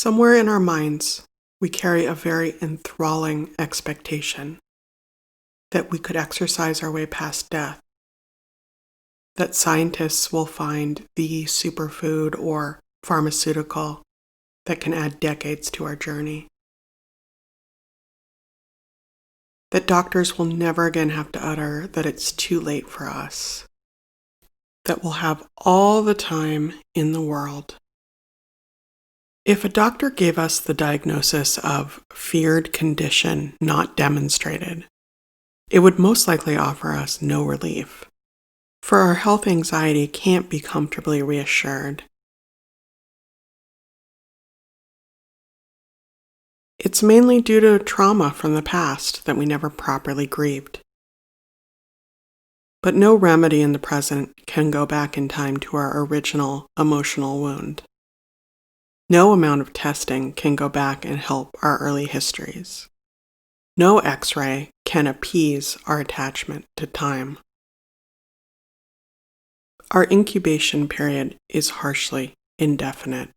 Somewhere in our minds, we carry a very enthralling expectation that we could exercise our way past death, that scientists will find the superfood or pharmaceutical that can add decades to our journey, that doctors will never again have to utter that it's too late for us, that we'll have all the time in the world. If a doctor gave us the diagnosis of feared condition not demonstrated, it would most likely offer us no relief, for our health anxiety can't be comfortably reassured. It's mainly due to trauma from the past that we never properly grieved. But no remedy in the present can go back in time to our original emotional wound. No amount of testing can go back and help our early histories. No X-ray can appease our attachment to time. Our incubation period is harshly indefinite.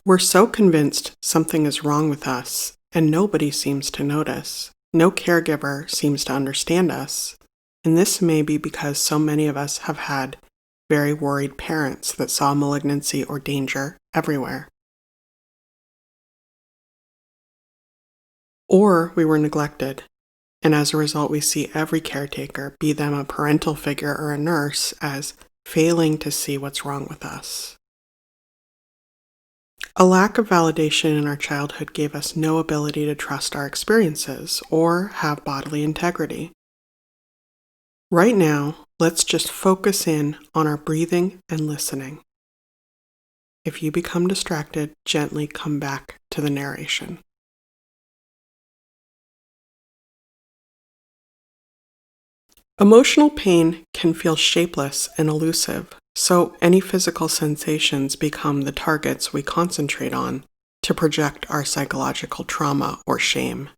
We're so convinced something is wrong with us, and nobody seems to notice. No caregiver seems to understand us, and this may be because so many of us have had very worried parents that saw malignancy or danger everywhere. Or we were neglected, and as a result we see every caretaker, be them a parental figure or a nurse, as failing to see what's wrong with us. A lack of validation in our childhood gave us no ability to trust our experiences or have bodily integrity. Right now, let's just focus in on our breathing and listening. If you become distracted, gently come back to the narration. Emotional pain can feel shapeless and elusive, so any physical sensations become the targets we concentrate on to project our psychological trauma or shame.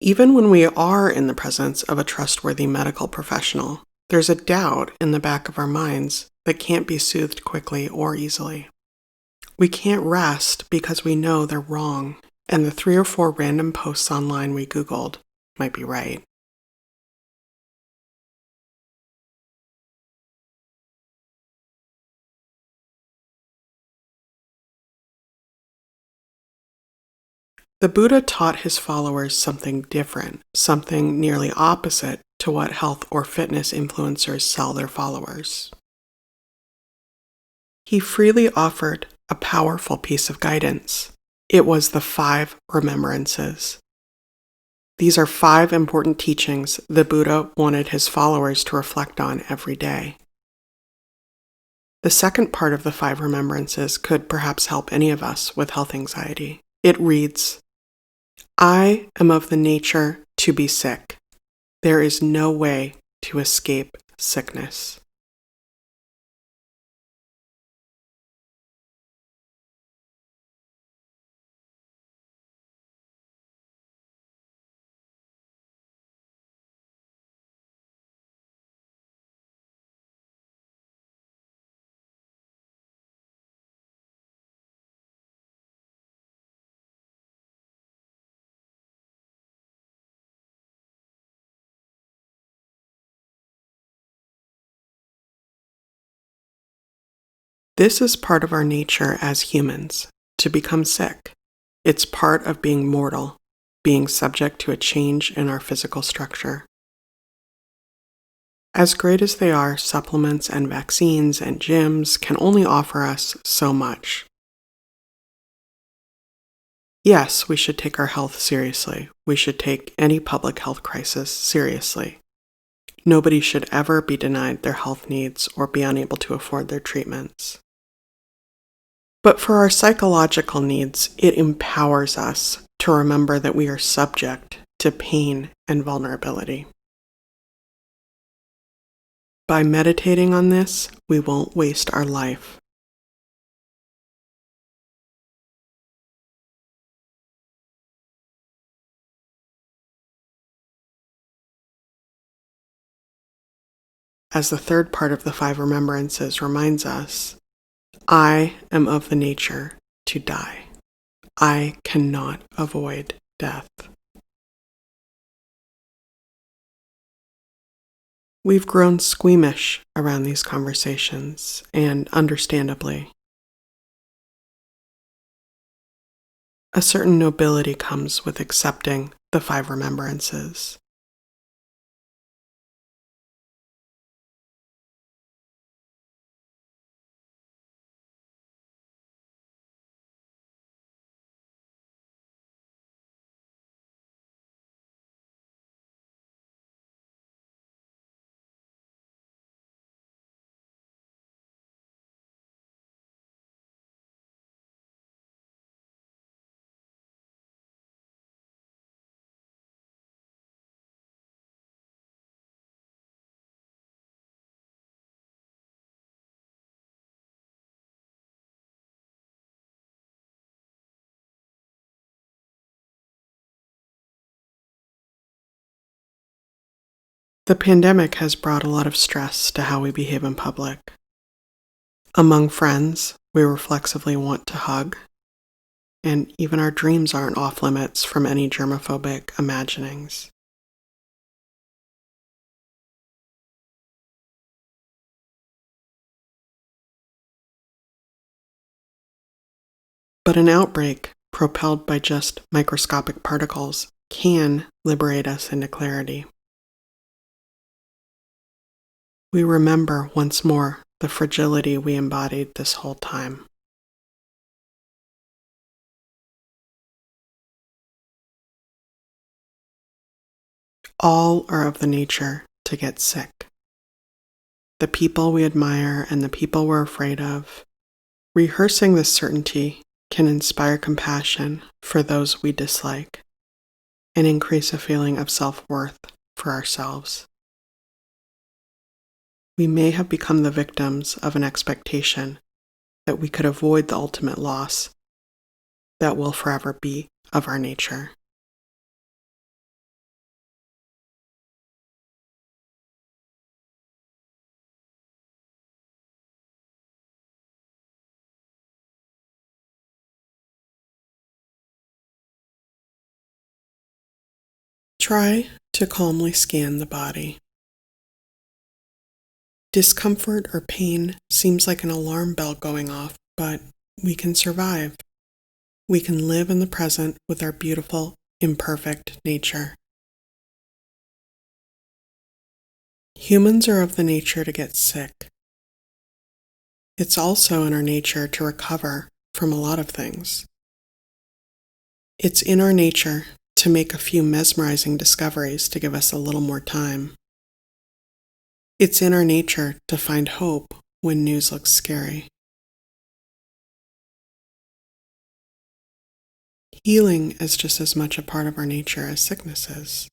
Even when we are in the presence of a trustworthy medical professional, there's a doubt in the back of our minds that can't be soothed quickly or easily. We can't rest because we know they're wrong, and the 3 or 4 random posts online we Googled might be right. The Buddha taught his followers something different, something nearly opposite to what health or fitness influencers sell their followers. He freely offered a powerful piece of guidance. It was the 5 Remembrances. These are 5 important teachings the Buddha wanted his followers to reflect on every day. The second part of the 5 Remembrances could perhaps help any of us with health anxiety. It reads, I am of the nature to be sick. There is no way to escape sickness. This is part of our nature as humans, to become sick. It's part of being mortal, being subject to a change in our physical structure. As great as they are, supplements and vaccines and gyms can only offer us so much. Yes, we should take our health seriously. We should take any public health crisis seriously. Nobody should ever be denied their health needs or be unable to afford their treatments. But for our psychological needs, it empowers us to remember that we are subject to pain and vulnerability. By meditating on this, we won't waste our life. as the third part of the five remembrances reminds us, I am of the nature to die. I cannot avoid death. We've grown squeamish around these conversations, and understandably. A certain nobility comes with accepting the five remembrances. The pandemic has brought a lot of stress to how we behave in public. Among friends, we reflexively want to hug, and even our dreams aren't off limits from any germophobic imaginings. But an outbreak, propelled by just microscopic particles, can liberate us into clarity. We remember once more the fragility we embodied this whole time. All are of the nature to get sick. The people we admire and the people we're afraid of. Rehearsing this certainty can inspire compassion for those we dislike and increase a feeling of self-worth for ourselves. We may have become the victims of an expectation that we could avoid the ultimate loss that will forever be of our nature. Try to calmly scan the body. Discomfort or pain seems like an alarm bell going off, but we can survive. We can live in the present with our beautiful, imperfect nature. Humans are of the nature to get sick. It's also in our nature to recover from a lot of things. It's in our nature to make a few mesmerizing discoveries to give us a little more time. It's in our nature to find hope when news looks scary. Healing is just as much a part of our nature as sickness is.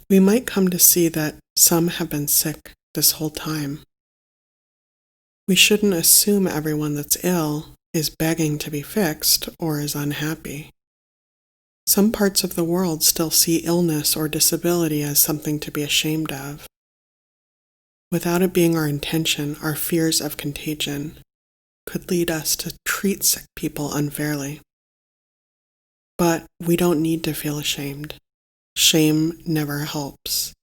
We might come to see that some have been sick this whole time. We shouldn't assume everyone that's ill is begging to be fixed or is unhappy. Some parts of the world still see illness or disability as something to be ashamed of. Without it being our intention, our fears of contagion could lead us to treat sick people unfairly. But we don't need to feel ashamed. Shame never helps.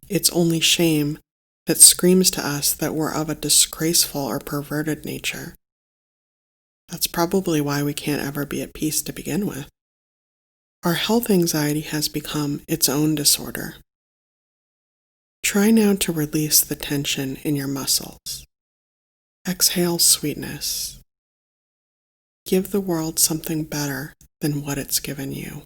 It's only shame that screams to us that we're of a disgraceful or perverted nature. That's probably why we can't ever be at peace to begin with. Our health anxiety has become its own disorder. Try now to release the tension in your muscles. Exhale sweetness. Give the world something better than what it's given you.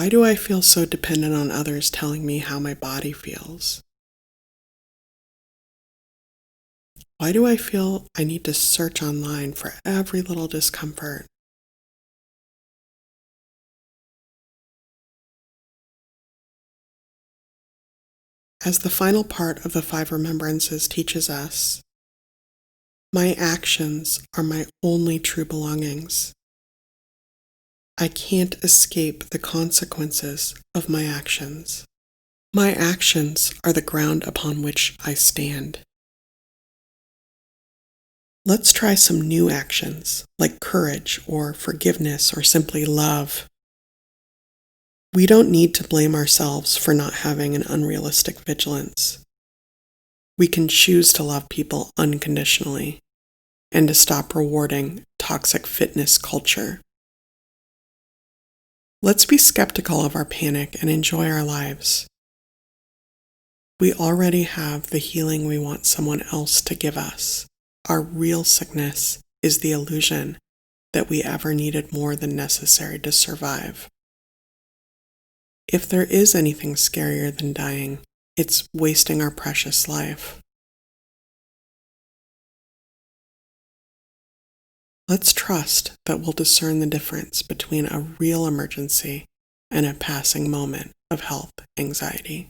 Why do I feel so dependent on others telling me how my body feels? Why do I feel I need to search online for every little discomfort? As the final part of the five remembrances teaches us, my actions are my only true belongings. I can't escape the consequences of my actions. My actions are the ground upon which I stand. Let's try some new actions, like courage or forgiveness or simply love. We don't need to blame ourselves for not having an unrealistic vigilance. We can choose to love people unconditionally and to stop rewarding toxic fitness culture. Let's be skeptical of our panic and enjoy our lives. We already have the healing we want someone else to give us. Our real sickness is the illusion that we ever needed more than necessary to survive. If there is anything scarier than dying, it's wasting our precious life. Let's trust that we'll discern the difference between a real emergency and a passing moment of health anxiety.